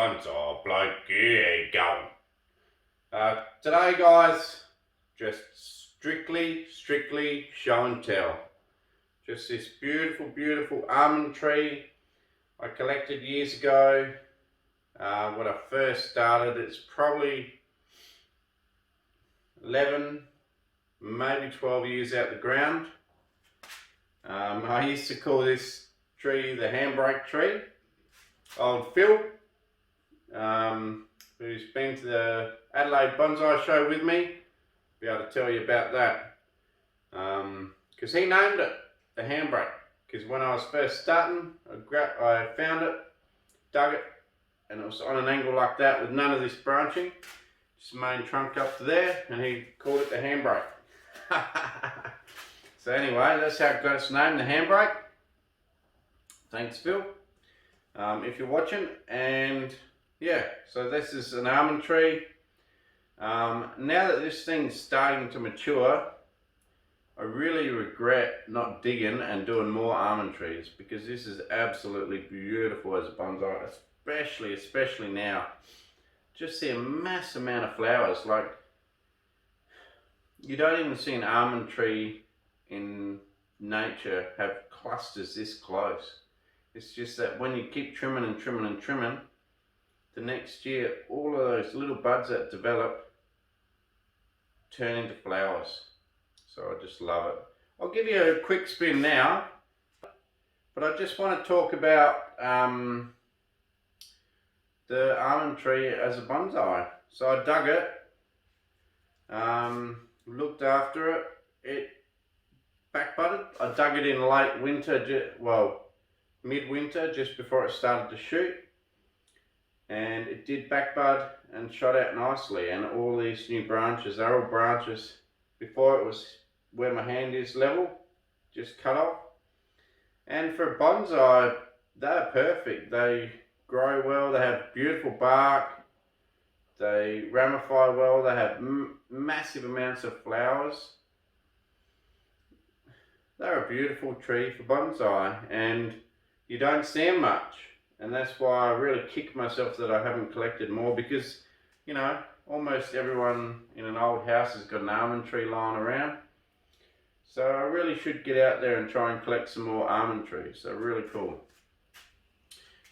Bonsai Bloke, yeah, go. Today, guys, just strictly show and tell. Just this beautiful almond tree I collected years ago. When I first started, it's probably 11, maybe 12 years out the ground. I used to call this tree the handbrake tree. Old Phil, who's been to the Adelaide Bonsai Show with me, be able to tell you about that. Because he named it the handbrake. Because when I was first starting, I found it, dug it, and it was on an angle like that with none of this branching. Just main trunk up to there, and he called it the handbrake. So anyway, that's how it got its name, the handbrake. Thanks, Phil, if you're watching. And yeah, so this is an almond tree. Now that this thing's starting to mature, I really regret not digging and doing more almond trees, because this is absolutely beautiful as a bonsai, especially now. Just see a mass amount of flowers. Like, you don't even see an almond tree in nature have clusters this close. It's just that when you keep trimming and trimming, the next year all of those little buds that develop turn into flowers. So I just love it. I'll give you a quick spin now, but I just want to talk about the almond tree as a bonsai. So I dug it, looked after it, it backbudded. I dug it in late winter, midwinter, just before it started to shoot, and it did backbud and shot out nicely. And all these new branches, they're all branches before it was where my hand is level, just cut off. And for a bonsai, they're perfect. They grow well, they have beautiful bark, they ramify well, they have massive amounts of flowers. They're a beautiful tree for bonsai, and you don't see them much. And that's why I really kick myself that I haven't collected more, because, you know, almost everyone in an old house has got an almond tree lying around. So I really should get out there and try and collect some more almond trees. They're really cool.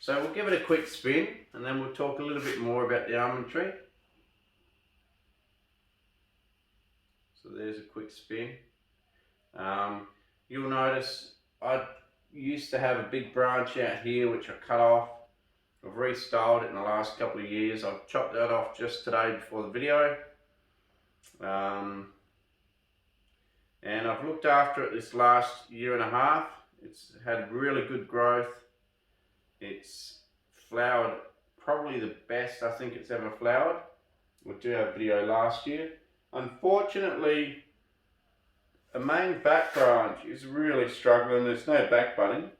So we'll give it a quick spin, and then we'll talk a little bit more about the almond tree. So there's a quick spin. You'll notice I used to have a big branch out here which I cut off. I've restyled it in the last couple of years. I've chopped that off just today before the video. And I've looked after it this last year and a half. It's had really good growth. It's flowered probably the best I think it's ever flowered. We did have a video last year. Unfortunately, the main back branch is really struggling. There's no back budding,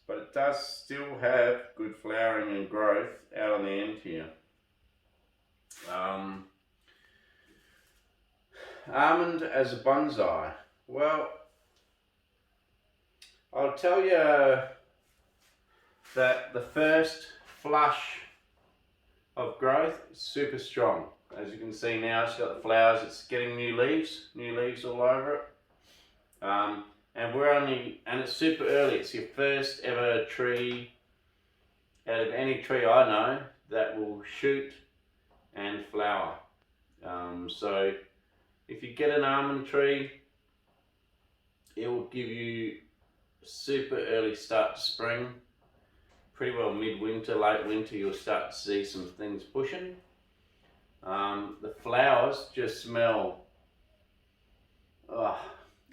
but it does still have good flowering and growth out on the end here. Almond as a bonsai. Well, I'll tell you that the first flush of growth is super strong. As you can see now, it's got the flowers, it's getting new leaves all over it. And it's super early. It's your first ever tree out of any tree I know that will shoot and flower. So if you get an almond tree, it will give you a super early start to spring. Pretty well midwinter, late winter, you'll start to see some things pushing. The flowers just smell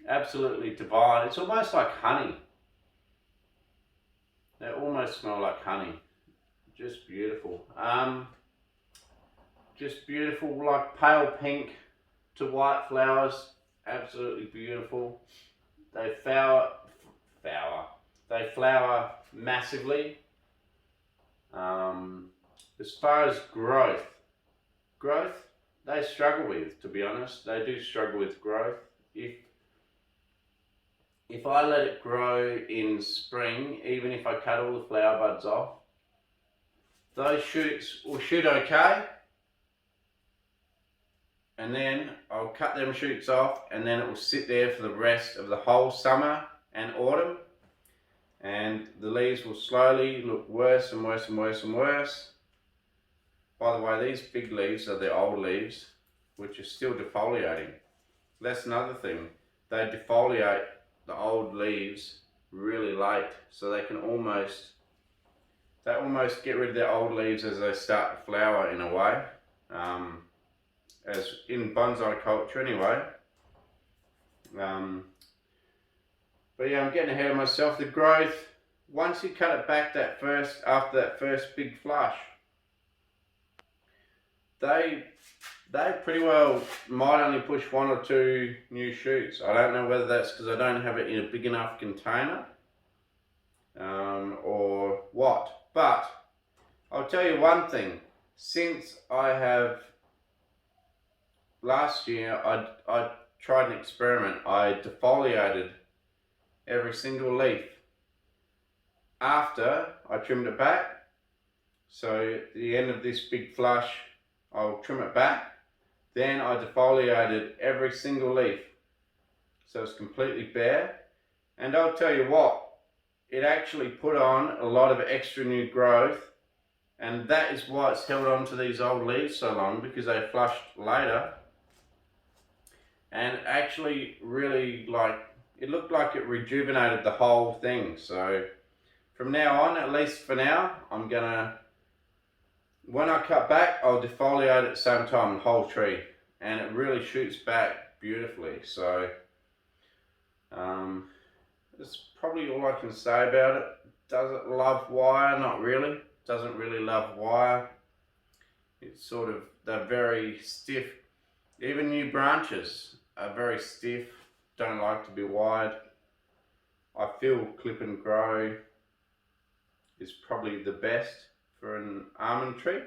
absolutely divine. It's almost like honey. They almost smell like honey. Just beautiful. Just beautiful, like pale pink to white flowers. Absolutely beautiful. They flower massively. As far as growth, they struggle with, to be honest. They do struggle with growth. If I let it grow in spring, even if I cut all the flower buds off, those shoots will shoot okay, and then I'll cut them shoots off, and then it will sit there for the rest of the whole summer and autumn, and the leaves will slowly look worse and worse and worse and worse. By the way, these big leaves are the old leaves, which are still defoliating. That's another thing. They defoliate the old leaves really late, so they almost get rid of their old leaves as they start to flower in a way. As in bonsai culture anyway. But yeah, I'm getting ahead of myself. The growth, once you cut it back after that first big flush, they pretty well might only push 1 or 2 new shoots. I don't know whether that's because I don't have it in a big enough container or what. But I'll tell you one thing. Since last year I tried an experiment. I defoliated every single leaf after I trimmed it back. So at the end of this big flush, I'll trim it back. Then I defoliated every single leaf, so it's completely bare. And I'll tell you what, it actually put on a lot of extra new growth, and that is why it's held on to these old leaves so long, because they flushed later. And actually really, it looked like it rejuvenated the whole thing. So from now on, at least for now, when I cut back, I'll defoliate at the same time the whole tree, and it really shoots back beautifully. So that's probably all I can say about it. Does it love wire? Not really. Doesn't really love wire. It's sort of, they're very stiff. Even new branches are very stiff, don't like to be wired. I feel clip and grow is probably the best for an almond tree.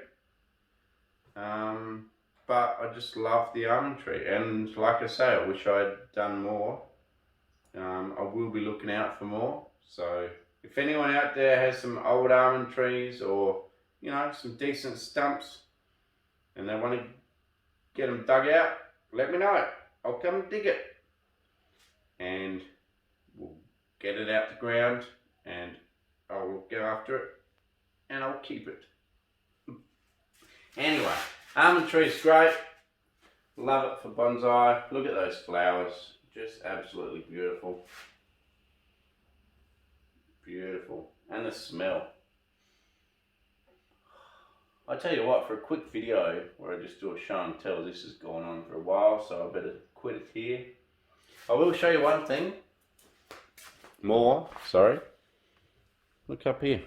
But I just love the almond tree, and like I say, I wish I'd done more. I will be looking out for more. So if anyone out there has some old almond trees, or some decent stumps, and they want to get them dug out, let me know. I'll come and dig it, and we'll get it out the ground, and I'll go after it, and I'll keep it. Anyway, almond tree's great. Love it for bonsai. Look at those flowers, just absolutely beautiful. Beautiful. And the smell. I tell you what, for a quick video where I just do a show and tell, this has gone on for a while, so I better quit it here. I will show you one thing more. Sorry. Look up here.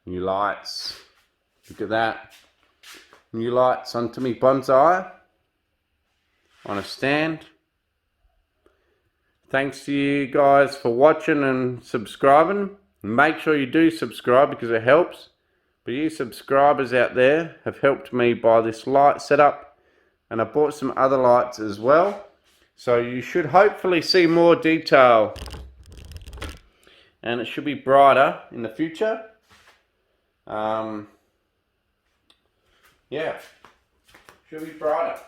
New lights. Look at that. New lights onto me bonsai on a stand. Thanks to you guys for watching and subscribing. Make sure you do subscribe because it helps. But you subscribers out there have helped me buy this light setup, and I bought some other lights as well. So you should hopefully see more detail, and it should be brighter in the future. Yeah, should be brighter.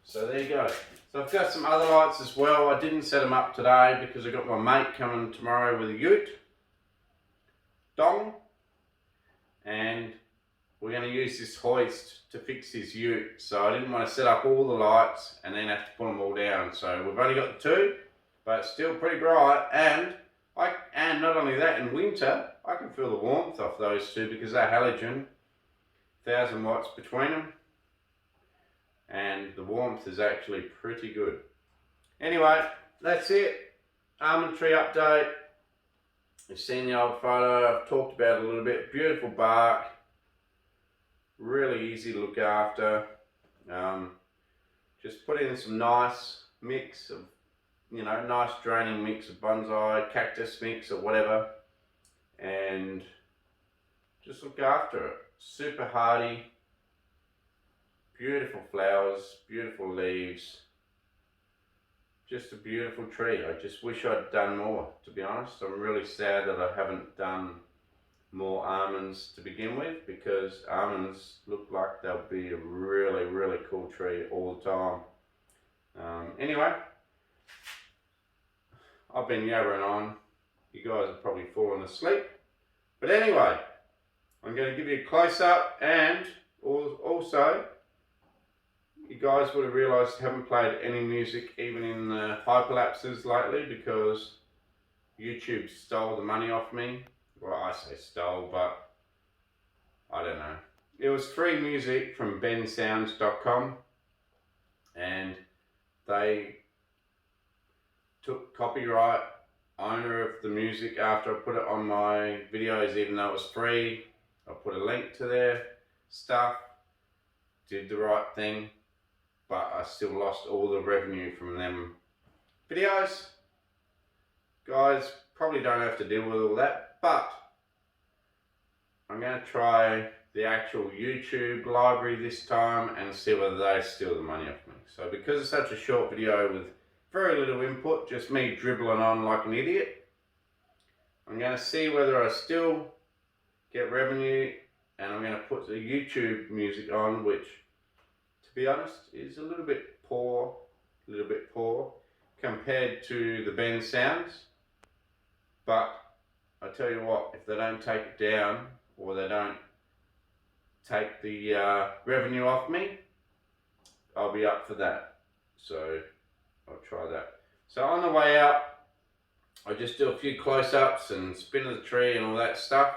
So there you go. So I've got some other lights as well. I didn't set them up today because I got my mate coming tomorrow with a ute dong, and we're going to use this hoist to fix his ute. So I didn't want to set up all the lights and then have to put them all down. So we've only got the 2, but it's still pretty bright. And not only that, in winter I can feel the warmth off those 2 because they're halogen, 1000 watts between them, and the warmth is actually pretty good. Anyway, that's it. Almond tree update. You've seen the old photo. I've talked about it a little bit. Beautiful bark. Really easy to look after. Just put in some nice mix of, nice draining mix of bonsai, cactus mix or whatever, and just look after it. Super hardy. Beautiful flowers, beautiful leaves. Just a beautiful tree. I just wish I'd done more, to be honest. I'm really sad that I haven't done more almonds to begin with, because almonds look like they'll be a really, really cool tree all the time. Anyway, I've been yabbering on. You guys are probably falling asleep. But anyway, I'm going to give you a close-up, and also, you guys would have realised I haven't played any music even in the hyperlapses lately, because YouTube stole the money off me. Well, I say stole, but I don't know. It was free music from bensounds.com, and they took copyright owner of the music after I put it on my videos, even though it was free. I put a link to their stuff, did the right thing, but I still lost all the revenue from them videos. Guys, probably don't have to deal with all that, but I'm going to try the actual YouTube library this time and see whether they steal the money off me. So because it's such a short video with very little input, just me dribbling on like an idiot, I'm going to see whether I still get revenue, and I'm going to put the YouTube music on, which, to be honest, is a little bit poor compared to the Ben Sounds. But I tell you what, if they don't take it down, or they don't take the revenue off me, I'll be up for that. So I'll try that. So on the way out, I'll just do a few close-ups and spin of the tree and all that stuff.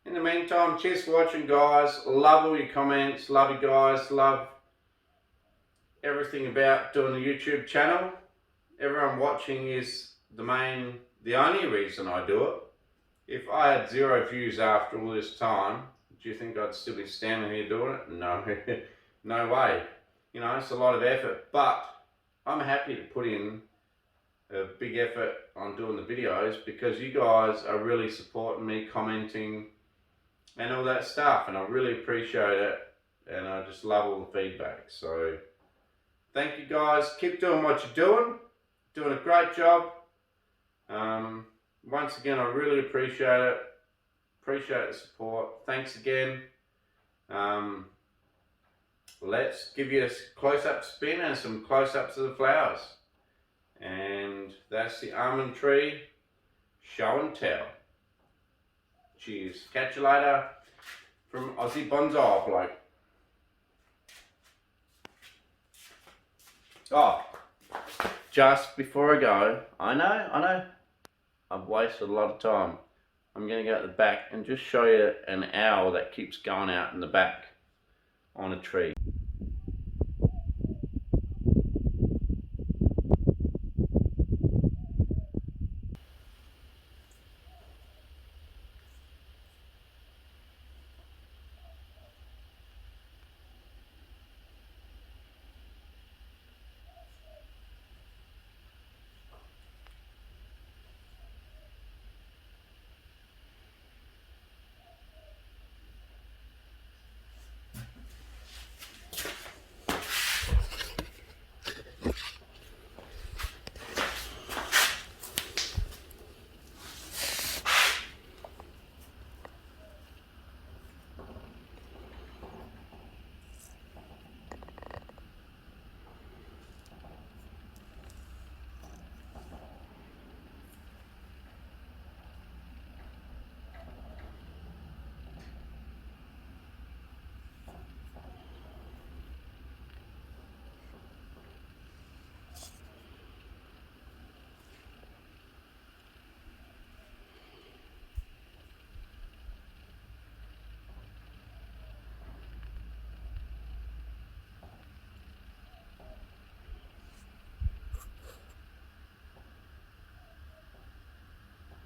In the meantime, cheers for watching, guys. Love all your comments, love you guys, love everything about doing the YouTube channel. Everyone watching is the only reason I do it. If I had 0 views after all this time, do you think I'd still be standing here doing it? No, no way. You know, it's a lot of effort, but I'm happy to put in a big effort on doing the videos, because you guys are really supporting me, commenting and all that stuff, and I really appreciate it, and I just love all the feedback. So thank you guys, keep doing what you're doing a great job. Once again, I really appreciate it, appreciate the support. Thanks again. Let's give you a close-up spin and some close-ups of the flowers. And that's the almond tree show and tell. Cheers. Catch you later from Aussie Bonsai Bloke. Oh, just before I go, I know, I've wasted a lot of time. I'm going to go at the back and just show you an owl that keeps going out in the back on a tree.